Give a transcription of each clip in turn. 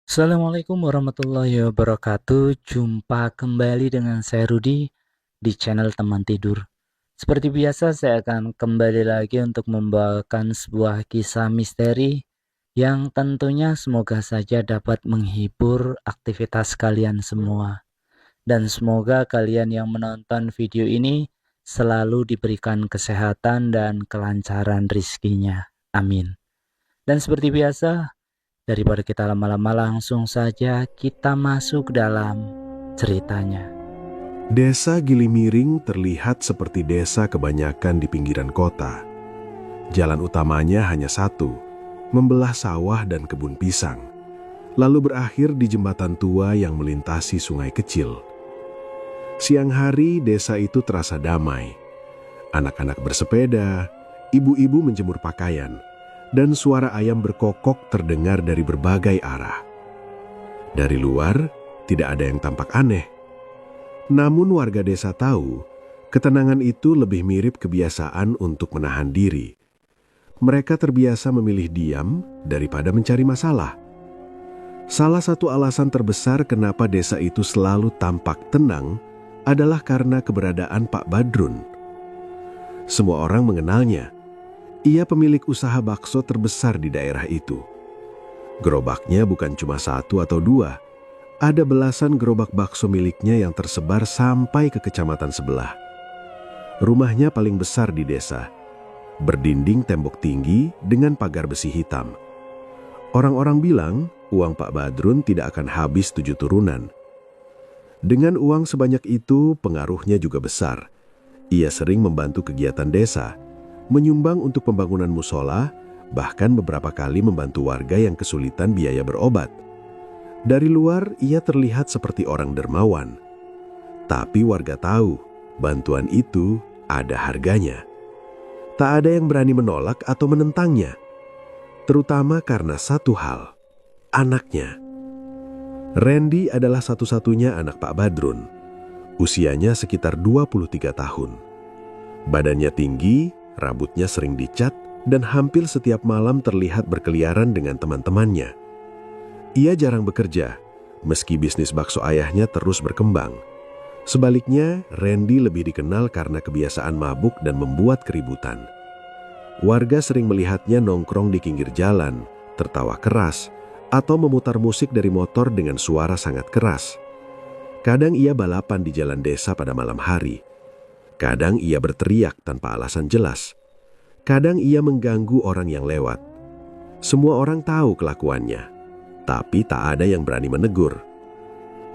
Assalamualaikum warahmatullahi wabarakatuh. Jumpa kembali dengan saya Rudi di channel Teman Tidur. Seperti biasa, saya akan kembali lagi untuk membawakan sebuah kisah misteri yang tentunya semoga saja dapat menghibur aktivitas kalian semua. Dan semoga kalian yang menonton video ini selalu diberikan kesehatan dan kelancaran rizkinya. Amin. Dan seperti biasa, daripada kita lama-lama, langsung saja kita masuk dalam ceritanya. Desa Gilimiring terlihat seperti desa kebanyakan di pinggiran kota. Jalan utamanya hanya satu, membelah sawah dan kebun pisang, lalu berakhir di jembatan tua yang melintasi sungai kecil. Siang hari desa itu terasa damai. Anak-anak bersepeda, ibu-ibu menjemur pakaian, dan suara ayam berkokok terdengar dari berbagai arah. Dari luar, tidak ada yang tampak aneh. Namun warga desa tahu, ketenangan itu lebih mirip kebiasaan untuk menahan diri. Mereka terbiasa memilih diam daripada mencari masalah. Salah satu alasan terbesar kenapa desa itu selalu tampak tenang adalah karena keberadaan Pak Badrun. Semua orang mengenalnya. Ia pemilik usaha bakso terbesar di daerah itu. Gerobaknya bukan cuma satu atau dua. Ada belasan gerobak bakso miliknya yang tersebar sampai ke kecamatan sebelah. Rumahnya paling besar di desa, berdinding tembok tinggi dengan pagar besi hitam. Orang-orang bilang uang Pak Badrun tidak akan habis 7 turunan. Dengan uang sebanyak itu, pengaruhnya juga besar. Ia sering membantu kegiatan desa, menyumbang untuk pembangunan musola, bahkan beberapa kali membantu warga yang kesulitan biaya berobat. Dari luar, ia terlihat seperti orang dermawan. Tapi warga tahu, bantuan itu ada harganya. Tak ada yang berani menolak atau menentangnya. Terutama karena satu hal, anaknya. Randy adalah satu-satunya anak Pak Badrun. Usianya sekitar 23 tahun. Badannya tinggi, rambutnya sering dicat, dan hampir setiap malam terlihat berkeliaran dengan teman-temannya. Ia jarang bekerja, meski bisnis bakso ayahnya terus berkembang. Sebaliknya, Randy lebih dikenal karena kebiasaan mabuk dan membuat keributan. Warga sering melihatnya nongkrong di pinggir jalan, tertawa keras, atau memutar musik dari motor dengan suara sangat keras. Kadang ia balapan di jalan desa pada malam hari. Kadang ia berteriak tanpa alasan jelas. Kadang ia mengganggu orang yang lewat. Semua orang tahu kelakuannya, tapi tak ada yang berani menegur.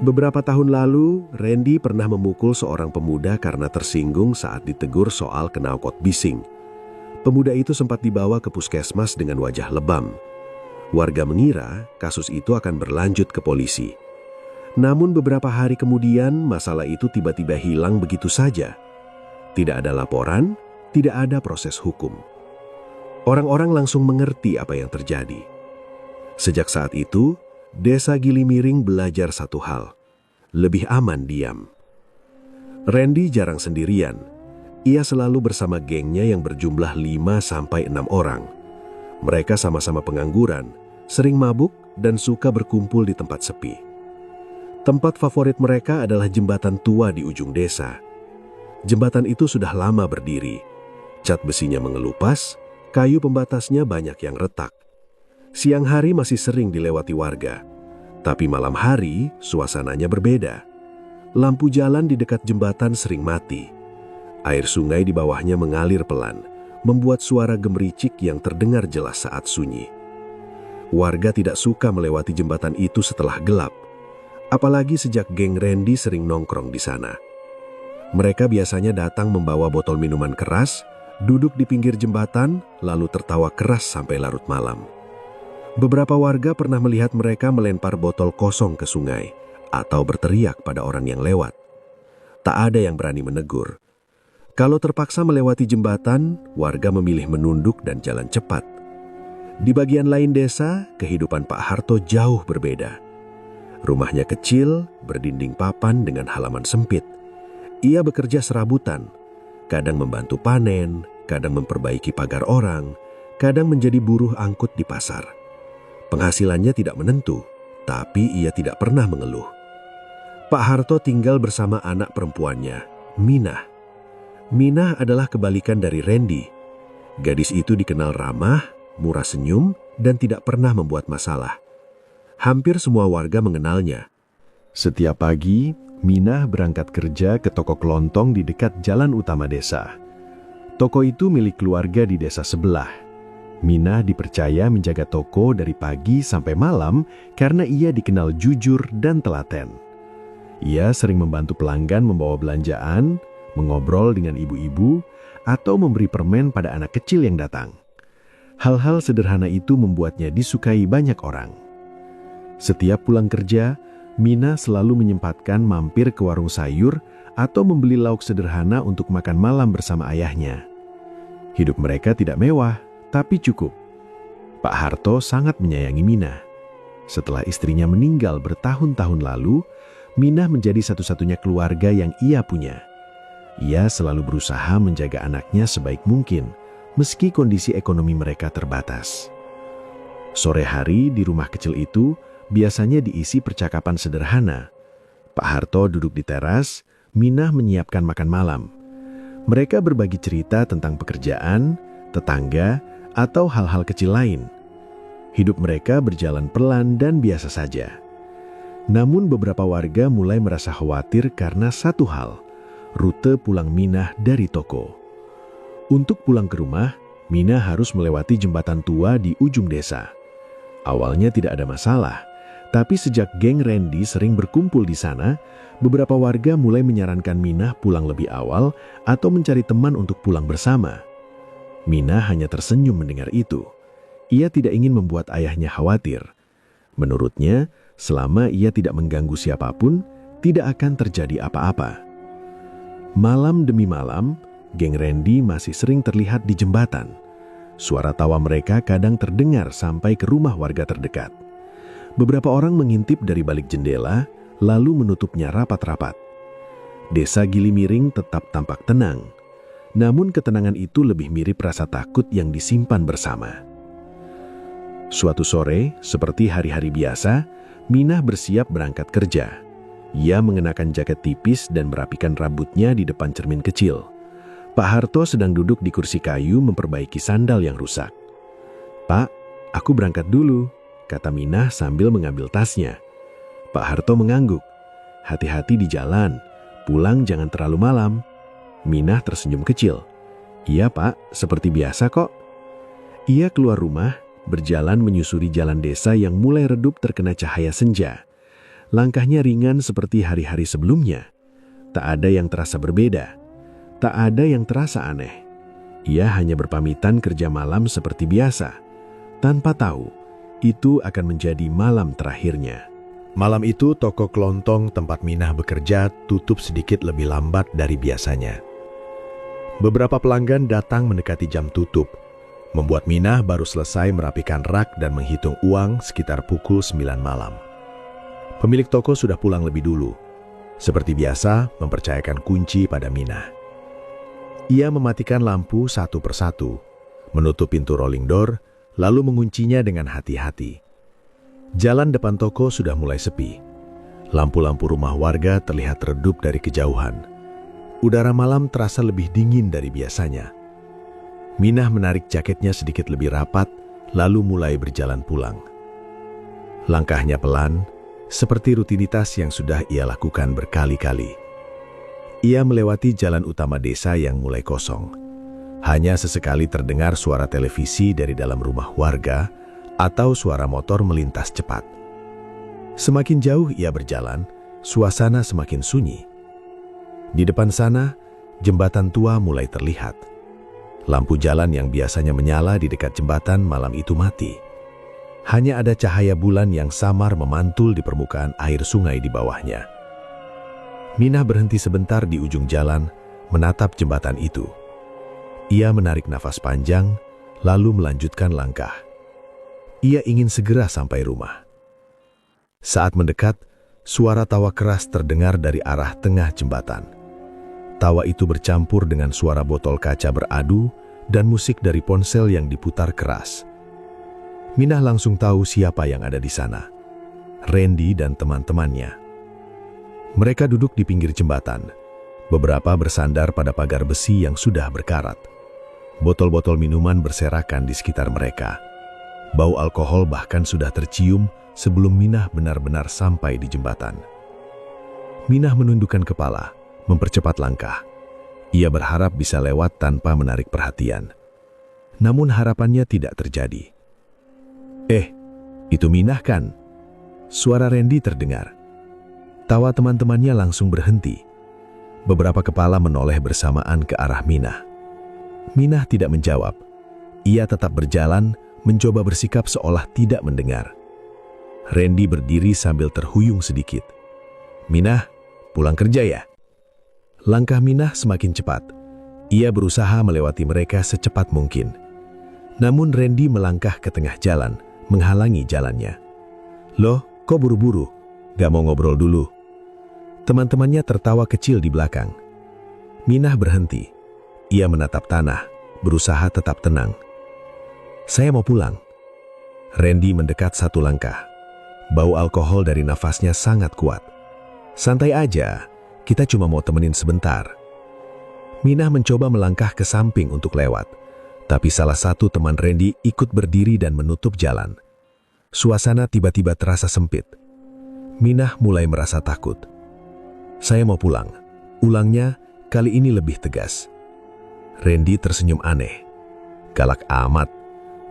Beberapa tahun lalu, Randy pernah memukul seorang pemuda karena tersinggung saat ditegur soal knalpot bising. Pemuda itu sempat dibawa ke puskesmas dengan wajah lebam. Warga mengira kasus itu akan berlanjut ke polisi. Namun beberapa hari kemudian, masalah itu tiba-tiba hilang begitu saja. Tidak ada laporan, tidak ada proses hukum. Orang-orang langsung mengerti apa yang terjadi. Sejak saat itu, desa Gilimiring belajar satu hal, lebih aman diam. Randy jarang sendirian. Ia selalu bersama gengnya yang berjumlah 5-6 orang. Mereka sama-sama pengangguran, sering mabuk, dan suka berkumpul di tempat sepi. Tempat favorit mereka adalah jembatan tua di ujung desa. Jembatan itu sudah lama berdiri. Cat besinya mengelupas, kayu pembatasnya banyak yang retak. Siang hari masih sering dilewati warga, tapi malam hari suasananya berbeda. Lampu jalan di dekat jembatan sering mati. Air sungai di bawahnya mengalir pelan, membuat suara gemericik yang terdengar jelas saat sunyi. Warga tidak suka melewati jembatan itu setelah gelap, apalagi sejak geng Randy sering nongkrong di sana. Mereka biasanya datang membawa botol minuman keras, duduk di pinggir jembatan, lalu tertawa keras sampai larut malam. Beberapa warga pernah melihat mereka melempar botol kosong ke sungai atau berteriak pada orang yang lewat. Tak ada yang berani menegur. Kalau terpaksa melewati jembatan, warga memilih menunduk dan jalan cepat. Di bagian lain desa, kehidupan Pak Harto jauh berbeda. Rumahnya kecil, berdinding papan dengan halaman sempit. Ia bekerja serabutan, kadang membantu panen, kadang memperbaiki pagar orang, kadang menjadi buruh angkut di pasar. Penghasilannya tidak menentu, tapi ia tidak pernah mengeluh. Pak Harto tinggal bersama anak perempuannya, Minah. Minah adalah kebalikan dari Randy. Gadis itu dikenal ramah, murah senyum, dan tidak pernah membuat masalah. Hampir semua warga mengenalnya. Setiap pagi, Minah berangkat kerja ke toko kelontong di dekat jalan utama desa. Toko itu milik keluarga di desa sebelah. Minah dipercaya menjaga toko dari pagi sampai malam karena ia dikenal jujur dan telaten. Ia sering membantu pelanggan membawa belanjaan, mengobrol dengan ibu-ibu, atau memberi permen pada anak kecil yang datang. Hal-hal sederhana itu membuatnya disukai banyak orang. Setiap pulang kerja, Minah selalu menyempatkan mampir ke warung sayur atau membeli lauk sederhana untuk makan malam bersama ayahnya. Hidup mereka tidak mewah, tapi cukup. Pak Harto sangat menyayangi Minah. Setelah istrinya meninggal bertahun-tahun lalu, Minah menjadi satu-satunya keluarga yang ia punya. Ia selalu berusaha menjaga anaknya sebaik mungkin, meski kondisi ekonomi mereka terbatas. Sore hari di rumah kecil itu biasanya diisi percakapan sederhana. Pak Harto duduk di teras, Minah menyiapkan makan malam. Mereka berbagi cerita tentang pekerjaan, tetangga, atau hal-hal kecil lain. Hidup mereka berjalan pelan dan biasa saja. Namun beberapa warga mulai merasa khawatir karena satu hal, rute pulang Minah dari toko. Untuk pulang ke rumah, Minah harus melewati jembatan tua di ujung desa. Awalnya tidak ada masalah, tapi sejak geng Randy sering berkumpul di sana, beberapa warga mulai menyarankan Minah pulang lebih awal atau mencari teman untuk pulang bersama. Minah hanya tersenyum mendengar itu. Ia tidak ingin membuat ayahnya khawatir. Menurutnya, selama ia tidak mengganggu siapapun, tidak akan terjadi apa-apa. Malam demi malam, geng Randy masih sering terlihat di jembatan. Suara tawa mereka kadang terdengar sampai ke rumah warga terdekat. Beberapa orang mengintip dari balik jendela, lalu menutupnya rapat-rapat. Desa Gili Miring tetap tampak tenang. Namun ketenangan itu lebih mirip rasa takut yang disimpan bersama. Suatu sore, seperti hari-hari biasa, Minah bersiap berangkat kerja. Ia mengenakan jaket tipis dan merapikan rambutnya di depan cermin kecil. Pak Harto sedang duduk di kursi kayu memperbaiki sandal yang rusak. "Pak, aku berangkat dulu," kata Minah sambil mengambil tasnya. Pak Harto mengangguk. "Hati-hati di jalan, pulang jangan terlalu malam." Minah tersenyum kecil. "Iya Pak, seperti biasa kok." Ia keluar rumah, berjalan menyusuri jalan desa yang mulai redup terkena cahaya senja. Langkahnya ringan seperti hari-hari sebelumnya. Tak ada yang terasa berbeda. Tak ada yang terasa aneh. Ia hanya berpamitan kerja malam seperti biasa, tanpa tahu itu akan menjadi malam terakhirnya. Malam itu toko kelontong tempat Minah bekerja tutup sedikit lebih lambat dari biasanya. Beberapa pelanggan datang mendekati jam tutup, membuat Minah baru selesai merapikan rak dan menghitung uang sekitar pukul 9 malam. Pemilik toko sudah pulang lebih dulu. Seperti biasa, mempercayakan kunci pada Minah. Ia mematikan lampu satu persatu, menutup pintu rolling door, lalu menguncinya dengan hati-hati. Jalan depan toko sudah mulai sepi. Lampu-lampu rumah warga terlihat redup dari kejauhan. Udara malam terasa lebih dingin dari biasanya. Minah menarik jaketnya sedikit lebih rapat, lalu mulai berjalan pulang. Langkahnya pelan, seperti rutinitas yang sudah ia lakukan berkali-kali. Ia melewati jalan utama desa yang mulai kosong. Hanya sesekali terdengar suara televisi dari dalam rumah warga atau suara motor melintas cepat. Semakin jauh ia berjalan, suasana semakin sunyi. Di depan sana, jembatan tua mulai terlihat. Lampu jalan yang biasanya menyala di dekat jembatan malam itu mati. Hanya ada cahaya bulan yang samar memantul di permukaan air sungai di bawahnya. Minah berhenti sebentar di ujung jalan, menatap jembatan itu. Ia menarik nafas panjang, lalu melanjutkan langkah. Ia ingin segera sampai rumah. Saat mendekat, suara tawa keras terdengar dari arah tengah jembatan. Tawa itu bercampur dengan suara botol kaca beradu dan musik dari ponsel yang diputar keras. Minah langsung tahu siapa yang ada di sana. Randy dan teman-temannya. Mereka duduk di pinggir jembatan. Beberapa bersandar pada pagar besi yang sudah berkarat. Botol-botol minuman berserakan di sekitar mereka. Bau alkohol bahkan sudah tercium sebelum Minah benar-benar sampai di jembatan. Minah menundukkan kepala, mempercepat langkah. Ia berharap bisa lewat tanpa menarik perhatian. Namun harapannya tidak terjadi. Itu Minah kan? Suara Randy terdengar. Tawa teman-temannya langsung berhenti. Beberapa kepala menoleh bersamaan ke arah Minah. Minah tidak menjawab. Ia tetap berjalan, mencoba bersikap seolah tidak mendengar. Randy berdiri sambil terhuyung sedikit. "Minah, pulang kerja ya?" Langkah Minah semakin cepat. Ia berusaha melewati mereka secepat mungkin. Namun Randy melangkah ke tengah jalan, menghalangi jalannya. "Loh, kok buru-buru? Gak mau ngobrol dulu?" Teman-temannya tertawa kecil di belakang. Minah berhenti. Ia menatap tanah, berusaha tetap tenang. "Saya mau pulang." Randy mendekat satu langkah. Bau alkohol dari nafasnya sangat kuat. "Santai aja, kita cuma mau temenin sebentar." Minah mencoba melangkah ke samping untuk lewat, tapi salah satu teman Randy ikut berdiri dan menutup jalan. Suasana tiba-tiba terasa sempit. Minah mulai merasa takut. "Saya mau pulang," ulangnya, kali ini lebih tegas. Randy tersenyum aneh. "Galak amat,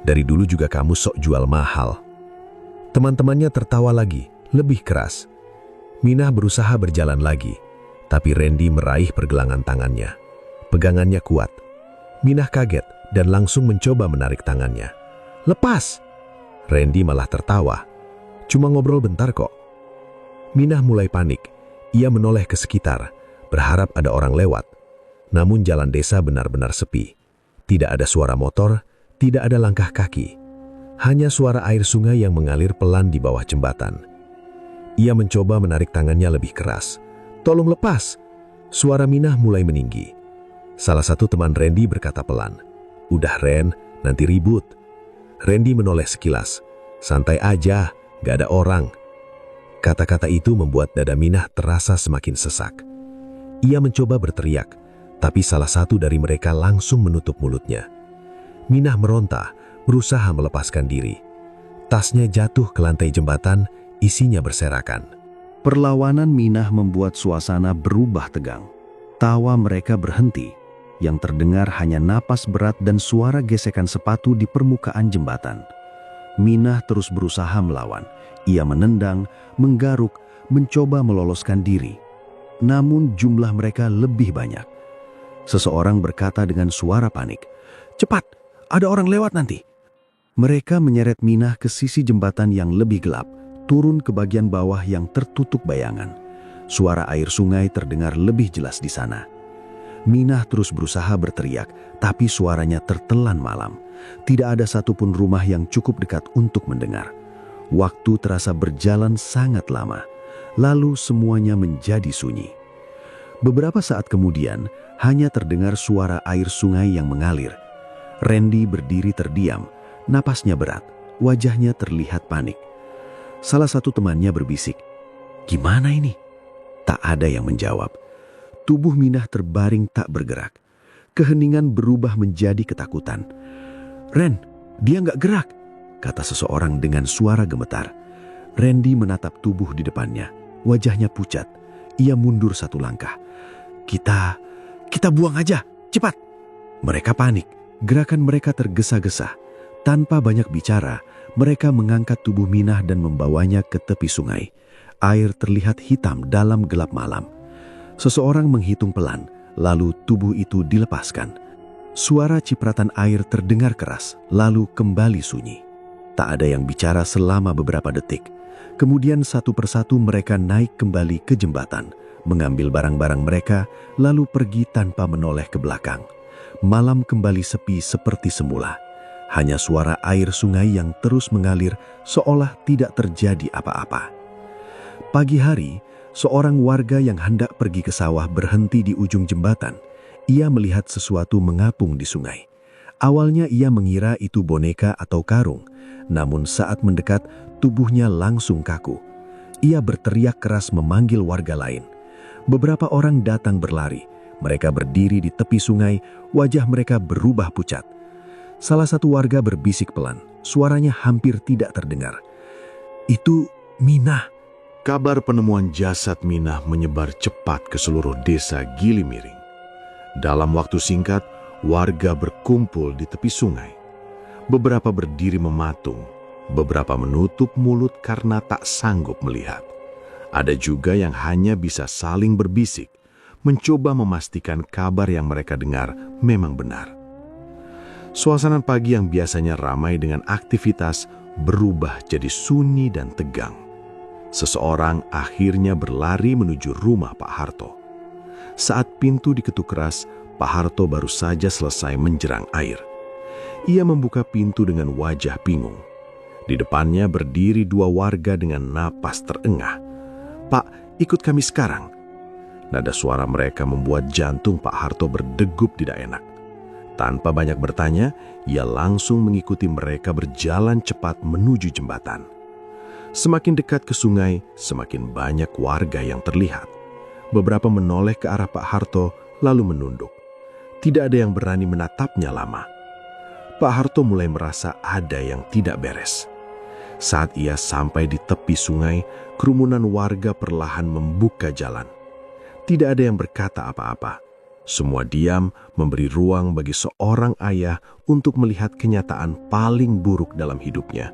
dari dulu juga kamu sok jual mahal." Teman-temannya tertawa lagi, lebih keras. Minah berusaha berjalan lagi, tapi Randy meraih pergelangan tangannya. Pegangannya kuat. Minah kaget dan langsung mencoba menarik tangannya. "Lepas!" Randy malah tertawa. "Cuma ngobrol bentar kok." Minah mulai panik. Ia menoleh ke sekitar, berharap ada orang lewat. Namun jalan desa benar-benar sepi. Tidak ada suara motor, tidak ada langkah kaki. Hanya suara air sungai yang mengalir pelan di bawah jembatan. Ia mencoba menarik tangannya lebih keras. "Tolong lepas!" Suara Minah mulai meninggi. Salah satu teman Randy berkata pelan, "Udah Ren, nanti ribut." Randy menoleh sekilas. "Santai aja, gak ada orang." Kata-kata itu membuat dada Minah terasa semakin sesak. Ia mencoba berteriak, tapi salah satu dari mereka langsung menutup mulutnya. Minah meronta, berusaha melepaskan diri. Tasnya jatuh ke lantai jembatan, isinya berserakan. Perlawanan Minah membuat suasana berubah tegang. Tawa mereka berhenti. Yang terdengar hanya napas berat dan suara gesekan sepatu di permukaan jembatan. Minah terus berusaha melawan. Ia menendang, menggaruk, mencoba meloloskan diri. Namun jumlah mereka lebih banyak. Seseorang berkata dengan suara panik, "Cepat, ada orang lewat nanti." Mereka menyeret Minah ke sisi jembatan yang lebih gelap, turun ke bagian bawah yang tertutup bayangan. Suara air sungai terdengar lebih jelas di sana. Minah terus berusaha berteriak, tapi suaranya tertelan malam. Tidak ada satupun rumah yang cukup dekat untuk mendengar. Waktu terasa berjalan sangat lama, lalu semuanya menjadi sunyi. Beberapa saat kemudian, hanya terdengar suara air sungai yang mengalir. Randy berdiri terdiam, napasnya berat, wajahnya terlihat panik. Salah satu temannya berbisik, "Gimana ini?" Tak ada yang menjawab. Tubuh Minah terbaring tak bergerak. Keheningan berubah menjadi ketakutan. "Ren, dia nggak gerak," kata seseorang dengan suara gemetar. Randy menatap tubuh di depannya. Wajahnya pucat. Ia mundur satu langkah. Kita buang aja, cepat." Mereka panik. Gerakan mereka tergesa-gesa. Tanpa banyak bicara, mereka mengangkat tubuh Minah dan membawanya ke tepi sungai. Air terlihat hitam dalam gelap malam. Seseorang menghitung pelan, lalu tubuh itu dilepaskan. Suara cipratan air terdengar keras, lalu kembali sunyi. Tak ada yang bicara selama beberapa detik. Kemudian satu persatu mereka naik kembali ke jembatan, mengambil barang-barang mereka, lalu pergi tanpa menoleh ke belakang. Malam kembali sepi seperti semula. Hanya suara air sungai yang terus mengalir seolah tidak terjadi apa-apa. Pagi hari, seorang warga yang hendak pergi ke sawah berhenti di ujung jembatan. Ia melihat sesuatu mengapung di sungai. Awalnya ia mengira itu boneka atau karung, namun saat mendekat, tubuhnya langsung kaku. Ia berteriak keras memanggil warga lain. Beberapa orang datang berlari. Mereka berdiri di tepi sungai, wajah mereka berubah pucat. Salah satu warga berbisik pelan, suaranya hampir tidak terdengar. "Itu Minah." Kabar penemuan jasad Minah menyebar cepat ke seluruh desa Gilimiring. Dalam waktu singkat, warga berkumpul di tepi sungai. Beberapa berdiri mematung, beberapa menutup mulut karena tak sanggup melihat. Ada juga yang hanya bisa saling berbisik, mencoba memastikan kabar yang mereka dengar memang benar. Suasana pagi yang biasanya ramai dengan aktivitas berubah jadi sunyi dan tegang. Seseorang akhirnya berlari menuju rumah Pak Harto. Saat pintu diketuk keras, Pak Harto baru saja selesai menjerang air. Ia membuka pintu dengan wajah bingung. Di depannya berdiri dua warga dengan napas terengah. "Pak, ikut kami sekarang." Nada suara mereka membuat jantung Pak Harto berdegup tidak enak. Tanpa banyak bertanya, ia langsung mengikuti mereka berjalan cepat menuju jembatan. Semakin dekat ke sungai, semakin banyak warga yang terlihat. Beberapa menoleh ke arah Pak Harto, lalu menunduk. Tidak ada yang berani menatapnya lama. Pak Harto mulai merasa ada yang tidak beres. Saat ia sampai di tepi sungai, kerumunan warga perlahan membuka jalan. Tidak ada yang berkata apa-apa. Semua diam, memberi ruang bagi seorang ayah untuk melihat kenyataan paling buruk dalam hidupnya.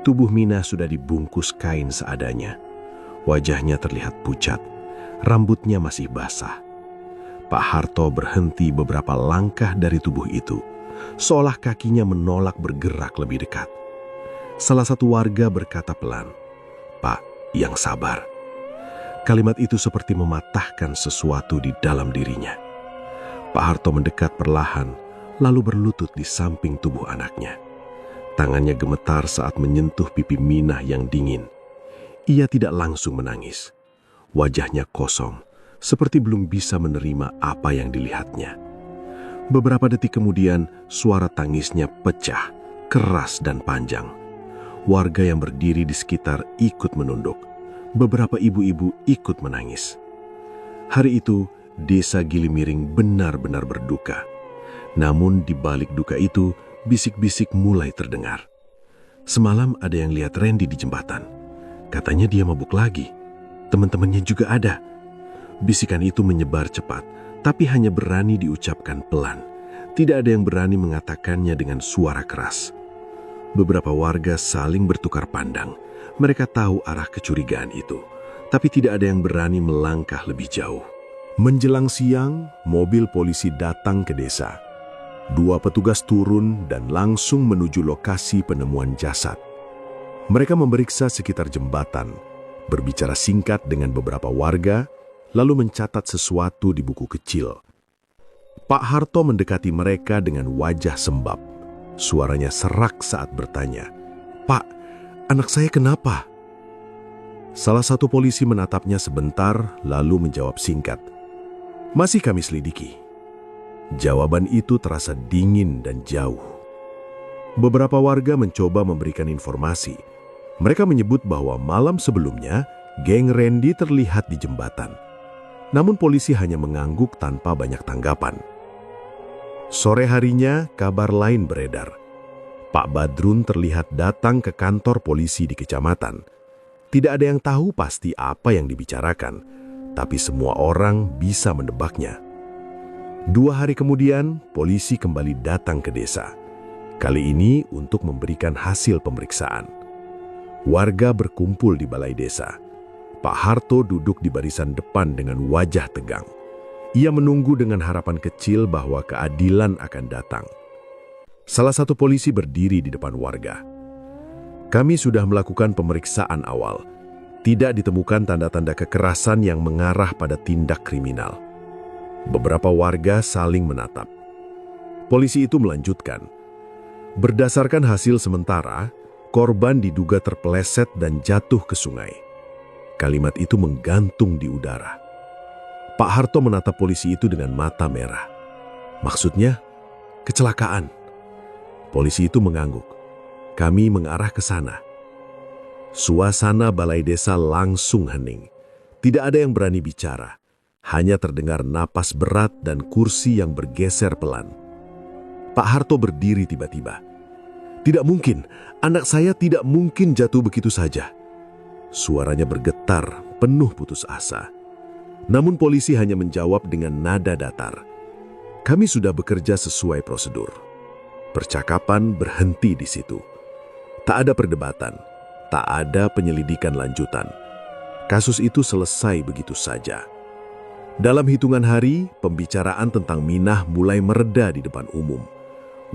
Tubuh Minah sudah dibungkus kain seadanya. Wajahnya terlihat pucat, rambutnya masih basah. Pak Harto berhenti beberapa langkah dari tubuh itu, seolah kakinya menolak bergerak lebih dekat. Salah satu warga berkata pelan, "Pak, yang sabar." Kalimat itu seperti mematahkan sesuatu di dalam dirinya. Pak Harto mendekat perlahan, lalu berlutut di samping tubuh anaknya. Tangannya gemetar saat menyentuh pipi Minah yang dingin. Ia tidak langsung menangis. Wajahnya kosong, seperti belum bisa menerima apa yang dilihatnya. Beberapa detik kemudian, suara tangisnya pecah, keras dan panjang. Warga yang berdiri di sekitar ikut menunduk. Beberapa ibu-ibu ikut menangis. Hari itu, desa Gilimiring benar-benar berduka. Namun di balik duka itu, bisik-bisik mulai terdengar. Semalam ada yang lihat Randy di jembatan. Katanya dia mabuk lagi. Teman-temannya juga ada. Bisikan itu menyebar cepat, tapi hanya berani diucapkan pelan. Tidak ada yang berani mengatakannya dengan suara keras. Beberapa warga saling bertukar pandang. Mereka tahu arah kecurigaan itu, tapi tidak ada yang berani melangkah lebih jauh. Menjelang siang, mobil polisi datang ke desa. Dua petugas turun dan langsung menuju lokasi penemuan jasad. Mereka memeriksa sekitar jembatan, berbicara singkat dengan beberapa warga, lalu mencatat sesuatu di buku kecil. Pak Harto mendekati mereka dengan wajah sembab. Suaranya serak saat bertanya, "Pak, anak saya kenapa?" Salah satu polisi menatapnya sebentar, lalu menjawab singkat, "Masih kami selidiki." Jawaban itu terasa dingin dan jauh. Beberapa warga mencoba memberikan informasi. Mereka menyebut bahwa malam sebelumnya, geng Randy terlihat di jembatan. Namun polisi hanya mengangguk tanpa banyak tanggapan. Sore harinya, kabar lain beredar. Pak Badrun terlihat datang ke kantor polisi di kecamatan. Tidak ada yang tahu pasti apa yang dibicarakan, tapi semua orang bisa menebaknya. 2 hari kemudian, polisi kembali datang ke desa. Kali ini untuk memberikan hasil pemeriksaan. Warga berkumpul di balai desa. Pak Harto duduk di barisan depan dengan wajah tegang. Ia menunggu dengan harapan kecil bahwa keadilan akan datang. Salah satu polisi berdiri di depan warga. "Kami sudah melakukan pemeriksaan awal. Tidak ditemukan tanda-tanda kekerasan yang mengarah pada tindak kriminal." Beberapa warga saling menatap. Polisi itu melanjutkan, "Berdasarkan hasil sementara, korban diduga terpeleset dan jatuh ke sungai." Kalimat itu menggantung di udara. Pak Harto menatap polisi itu dengan mata merah. "Maksudnya, kecelakaan?" Polisi itu mengangguk. "Kami mengarah ke sana." Suasana balai desa langsung hening. Tidak ada yang berani bicara. Hanya terdengar napas berat dan kursi yang bergeser pelan. Pak Harto berdiri tiba-tiba. Tidak mungkin, anak saya tidak mungkin jatuh begitu saja. Suaranya bergetar, penuh putus asa. Namun polisi hanya menjawab dengan nada datar. Kami sudah bekerja sesuai prosedur. Percakapan berhenti di situ. Tak ada perdebatan, tak ada penyelidikan lanjutan. Kasus itu selesai begitu saja. Dalam hitungan hari, pembicaraan tentang Minah mulai mereda di depan umum.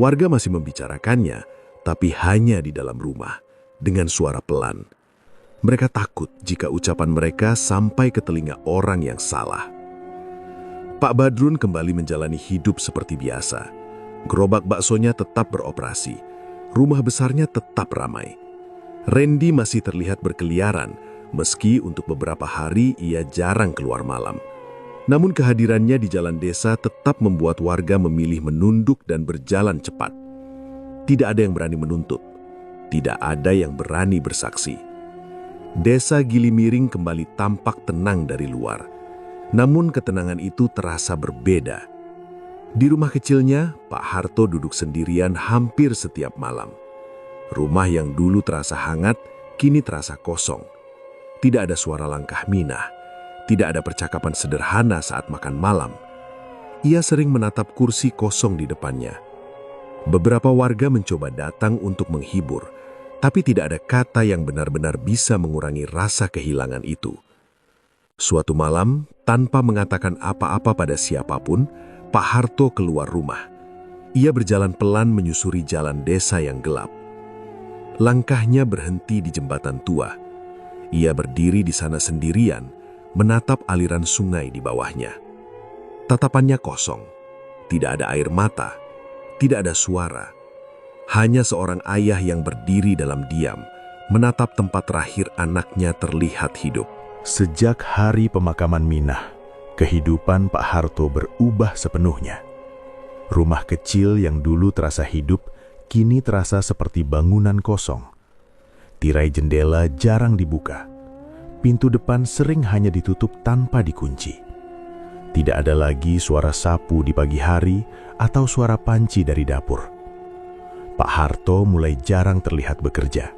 Warga masih membicarakannya, tapi hanya di dalam rumah, dengan suara pelan. Mereka takut jika ucapan mereka sampai ke telinga orang yang salah. Pak Badrun kembali menjalani hidup seperti biasa. Gerobak baksonya tetap beroperasi. Rumah besarnya tetap ramai. Randy masih terlihat berkeliaran, meski untuk beberapa hari ia jarang keluar malam. Namun kehadirannya di jalan desa tetap membuat warga memilih menunduk dan berjalan cepat. Tidak ada yang berani menuntut. Tidak ada yang berani bersaksi. Desa Gilimiring kembali tampak tenang dari luar. Namun ketenangan itu terasa berbeda. Di rumah kecilnya, Pak Harto duduk sendirian hampir setiap malam. Rumah yang dulu terasa hangat, kini terasa kosong. Tidak ada suara langkah Minah. Tidak ada percakapan sederhana saat makan malam. Ia sering menatap kursi kosong di depannya. Beberapa warga mencoba datang untuk menghibur, tapi tidak ada kata yang benar-benar bisa mengurangi rasa kehilangan itu. Suatu malam, tanpa mengatakan apa-apa pada siapapun, Pak Harto keluar rumah. Ia berjalan pelan menyusuri jalan desa yang gelap. Langkahnya berhenti di jembatan tua. Ia berdiri di sana sendirian, menatap aliran sungai di bawahnya. Tatapannya kosong, tidak ada air mata, tidak ada suara. Hanya seorang ayah yang berdiri dalam diam, menatap tempat terakhir anaknya terlihat hidup. Sejak hari pemakaman Minah, kehidupan Pak Harto berubah sepenuhnya. Rumah kecil yang dulu terasa hidup, kini terasa seperti bangunan kosong. Tirai jendela jarang dibuka. Pintu depan sering hanya ditutup tanpa dikunci. Tidak ada lagi suara sapu di pagi hari atau suara panci dari dapur. Pak Harto mulai jarang terlihat bekerja.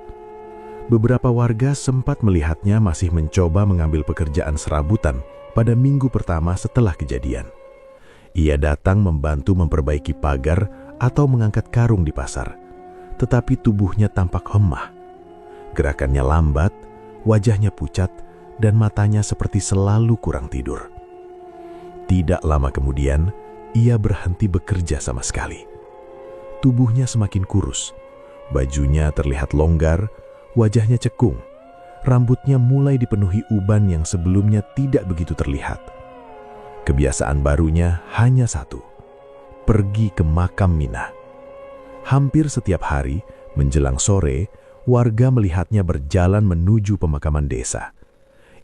Beberapa warga sempat melihatnya masih mencoba mengambil pekerjaan serabutan pada minggu pertama setelah kejadian. Ia datang membantu memperbaiki pagar atau mengangkat karung di pasar, tetapi tubuhnya tampak lemah. Gerakannya lambat, wajahnya pucat, dan matanya seperti selalu kurang tidur. Tidak lama kemudian, ia berhenti bekerja sama sekali. Tubuhnya semakin kurus, bajunya terlihat longgar, wajahnya cekung, rambutnya mulai dipenuhi uban yang sebelumnya tidak begitu terlihat. Kebiasaan barunya hanya satu, pergi ke makam Minah. Hampir setiap hari, menjelang sore, warga melihatnya berjalan menuju pemakaman desa.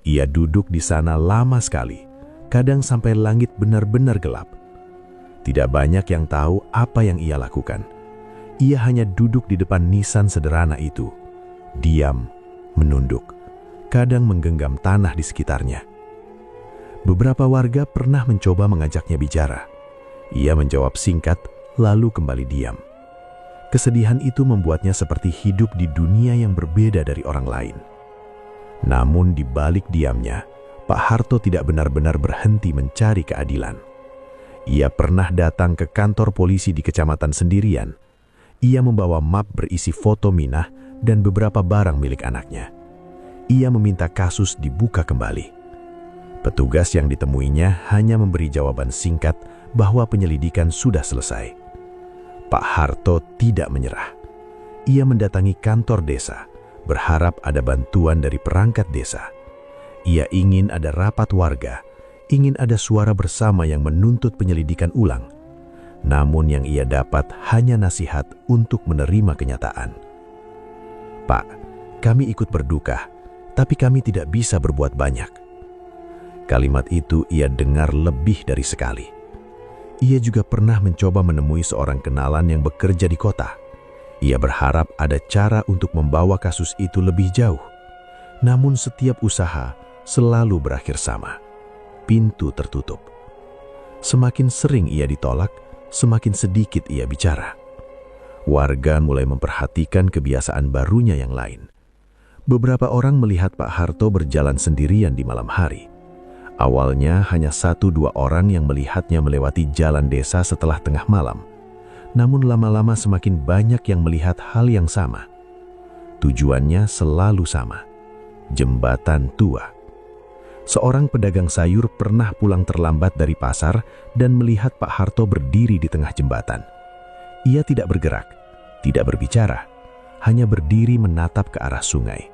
Ia duduk di sana lama sekali, kadang sampai langit benar-benar gelap. Tidak banyak yang tahu apa yang ia lakukan. Ia hanya duduk di depan nisan sederhana itu, diam, menunduk, kadang menggenggam tanah di sekitarnya. Beberapa warga pernah mencoba mengajaknya bicara. Ia menjawab singkat, lalu kembali diam. Kesedihan itu membuatnya seperti hidup di dunia yang berbeda dari orang lain. Namun di balik diamnya, Pak Harto tidak benar-benar berhenti mencari keadilan. Ia pernah datang ke kantor polisi di kecamatan sendirian. Ia membawa map berisi foto Minah dan beberapa barang milik anaknya. Ia meminta kasus dibuka kembali. Petugas yang ditemuinya hanya memberi jawaban singkat bahwa penyelidikan sudah selesai. Pak Harto tidak menyerah. Ia mendatangi kantor desa, berharap ada bantuan dari perangkat desa. Ia ingin ada rapat warga, ingin ada suara bersama yang menuntut penyelidikan ulang. Namun yang ia dapat hanya nasihat untuk menerima kenyataan. Pak, kami ikut berduka, tapi kami tidak bisa berbuat banyak. Kalimat itu ia dengar lebih dari sekali. Ia juga pernah mencoba menemui seorang kenalan yang bekerja di kota. Ia berharap ada cara untuk membawa kasus itu lebih jauh. Namun setiap usaha selalu berakhir sama. Pintu tertutup. Semakin sering ia ditolak, semakin sedikit ia bicara. Warga mulai memperhatikan kebiasaan barunya yang lain. Beberapa orang melihat Pak Harto berjalan sendirian di malam hari. Awalnya hanya 1-2 orang yang melihatnya melewati jalan desa setelah tengah malam. Namun lama-lama semakin banyak yang melihat hal yang sama. Tujuannya selalu sama. Jembatan tua. Seorang pedagang sayur pernah pulang terlambat dari pasar dan melihat Pak Harto berdiri di tengah jembatan. Ia tidak bergerak, tidak berbicara, hanya berdiri menatap ke arah sungai.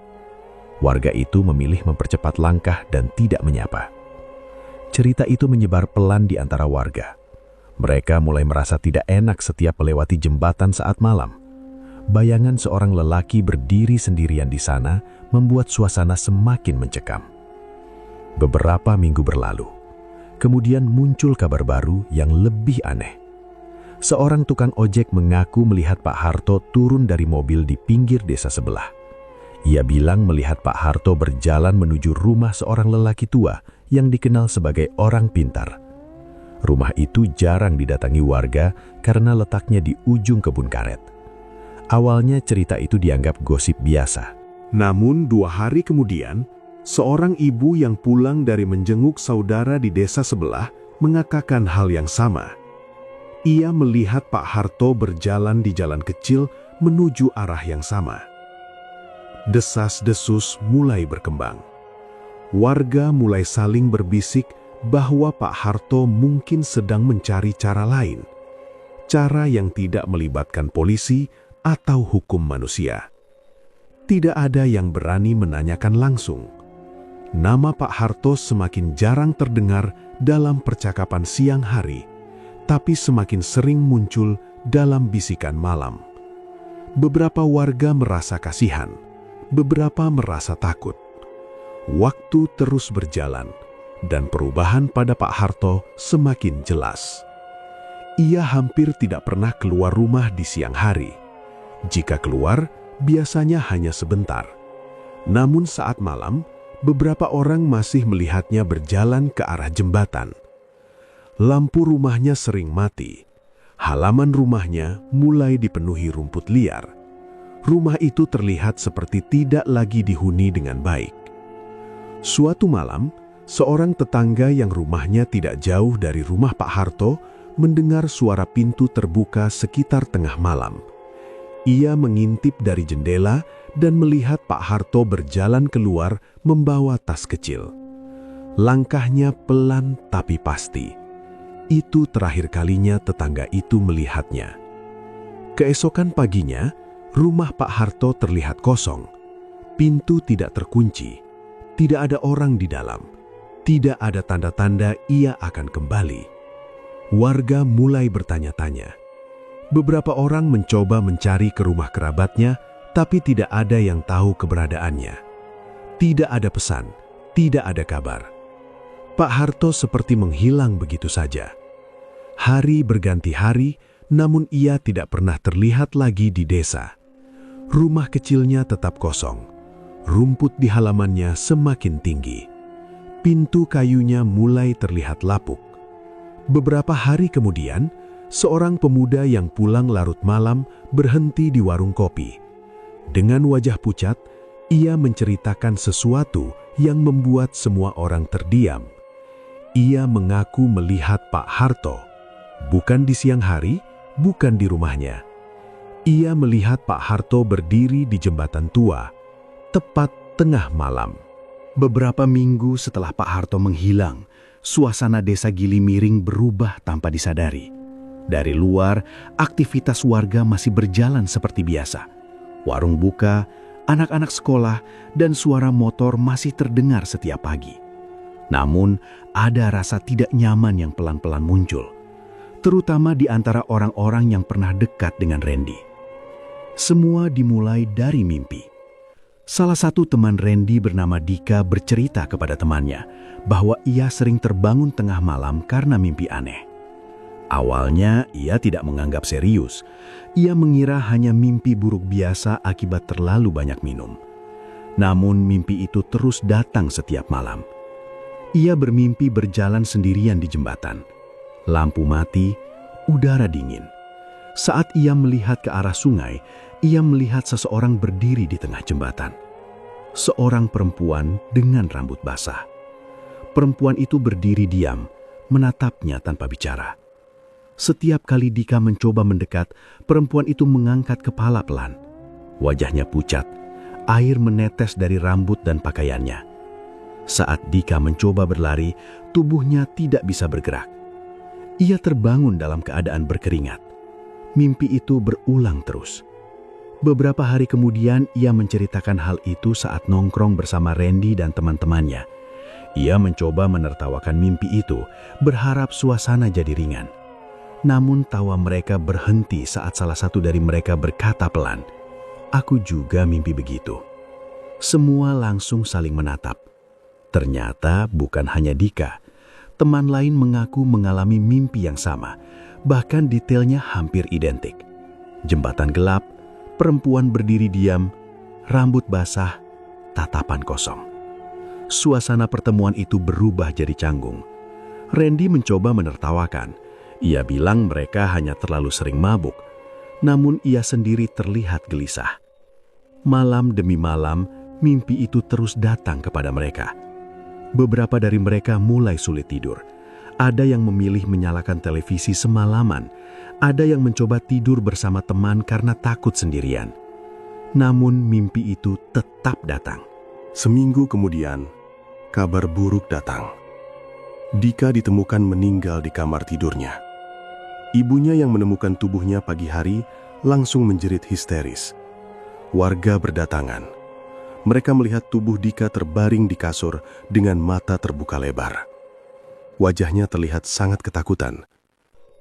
Warga itu memilih mempercepat langkah dan tidak menyapa. Cerita itu menyebar pelan di antara warga. Mereka mulai merasa tidak enak setiap melewati jembatan saat malam. Bayangan seorang lelaki berdiri sendirian di sana membuat suasana semakin mencekam. Beberapa minggu berlalu. Kemudian muncul kabar baru yang lebih aneh. Seorang tukang ojek mengaku melihat Pak Harto turun dari mobil di pinggir desa sebelah. Ia bilang melihat Pak Harto berjalan menuju rumah seorang lelaki tua yang dikenal sebagai orang pintar. Rumah itu jarang didatangi warga karena letaknya di ujung kebun karet. Awalnya cerita itu dianggap gosip biasa. Namun 2 hari kemudian, seorang ibu yang pulang dari menjenguk saudara di desa sebelah mengatakan hal yang sama. Ia melihat Pak Harto berjalan di jalan kecil menuju arah yang sama. Desas-desus mulai berkembang. Warga mulai saling berbisik bahwa Pak Harto mungkin sedang mencari cara lain. Cara yang tidak melibatkan polisi atau hukum manusia. Tidak ada yang berani menanyakan langsung. Nama Pak Harto semakin jarang terdengar dalam percakapan siang hari, tapi semakin sering muncul dalam bisikan malam. Beberapa warga merasa kasihan, beberapa merasa takut. Waktu terus berjalan, dan perubahan pada Pak Harto semakin jelas. Ia hampir tidak pernah keluar rumah di siang hari. Jika keluar, biasanya hanya sebentar. Namun saat malam, beberapa orang masih melihatnya berjalan ke arah jembatan. Lampu rumahnya sering mati. Halaman rumahnya mulai dipenuhi rumput liar. Rumah itu terlihat seperti tidak lagi dihuni dengan baik. Suatu malam, seorang tetangga yang rumahnya tidak jauh dari rumah Pak Harto mendengar suara pintu terbuka sekitar tengah malam. Ia mengintip dari jendela dan melihat Pak Harto berjalan keluar membawa tas kecil. Langkahnya pelan tapi pasti. Itu terakhir kalinya tetangga itu melihatnya. Keesokan paginya, rumah Pak Harto terlihat kosong. Pintu tidak terkunci. Tidak ada orang di dalam. Tidak ada tanda-tanda ia akan kembali. Warga mulai bertanya-tanya. Beberapa orang mencoba mencari ke rumah kerabatnya, tapi tidak ada yang tahu keberadaannya. Tidak ada pesan, tidak ada kabar. Pak Harto seperti menghilang begitu saja. Hari berganti hari, namun ia tidak pernah terlihat lagi di desa. Rumah kecilnya tetap kosong. Rumput di halamannya semakin tinggi. Pintu kayunya mulai terlihat lapuk. Beberapa hari kemudian, seorang pemuda yang pulang larut malam berhenti di warung kopi. Dengan wajah pucat, ia menceritakan sesuatu yang membuat semua orang terdiam. Ia mengaku melihat Pak Harto, bukan di siang hari, bukan di rumahnya. Ia melihat Pak Harto berdiri di jembatan tua, tepat tengah malam. Beberapa minggu setelah Pak Harto menghilang, suasana desa Gilimiring berubah tanpa disadari. Dari luar, aktivitas warga masih berjalan seperti biasa. Warung buka, anak-anak sekolah, dan suara motor masih terdengar setiap pagi. Namun, ada rasa tidak nyaman yang pelan-pelan muncul, terutama di antara orang-orang yang pernah dekat dengan Randy. Semua dimulai dari mimpi. Salah satu teman Randy bernama Dika bercerita kepada temannya bahwa ia sering terbangun tengah malam karena mimpi aneh. Awalnya, ia tidak menganggap serius. Ia mengira hanya mimpi buruk biasa akibat terlalu banyak minum. Namun mimpi itu terus datang setiap malam. Ia bermimpi berjalan sendirian di jembatan. Lampu mati, udara dingin. Saat ia melihat ke arah sungai, ia melihat seseorang berdiri di tengah jembatan. Seorang perempuan dengan rambut basah. Perempuan itu berdiri diam, menatapnya tanpa bicara. Setiap kali Dika mencoba mendekat, perempuan itu mengangkat kepala pelan. Wajahnya pucat, air menetes dari rambut dan pakaiannya. Saat Dika mencoba berlari, tubuhnya tidak bisa bergerak. Ia terbangun dalam keadaan berkeringat. Mimpi itu berulang terus. Beberapa hari kemudian ia menceritakan hal itu saat nongkrong bersama Randy dan teman-temannya. Ia mencoba menertawakan mimpi itu, berharap suasana jadi ringan. Namun tawa mereka berhenti saat salah satu dari mereka berkata pelan, "Aku juga mimpi begitu." Semua langsung saling menatap. Ternyata bukan hanya Dika. Teman lain mengaku mengalami mimpi yang sama, bahkan detailnya hampir identik. Jembatan gelap, perempuan berdiri diam, rambut basah, tatapan kosong. Suasana pertemuan itu berubah jadi canggung. Randy mencoba menertawakan. Ia bilang mereka hanya terlalu sering mabuk, namun ia sendiri terlihat gelisah. Malam demi malam, mimpi itu terus datang kepada mereka. Beberapa dari mereka mulai sulit tidur. Ada yang memilih menyalakan televisi semalaman. Ada yang mencoba tidur bersama teman karena takut sendirian. Namun mimpi itu tetap datang. Seminggu kemudian, kabar buruk datang. Dika ditemukan meninggal di kamar tidurnya. Ibunya yang menemukan tubuhnya pagi hari langsung menjerit histeris. Warga berdatangan. Mereka melihat tubuh Dika terbaring di kasur dengan mata terbuka lebar. Wajahnya terlihat sangat ketakutan.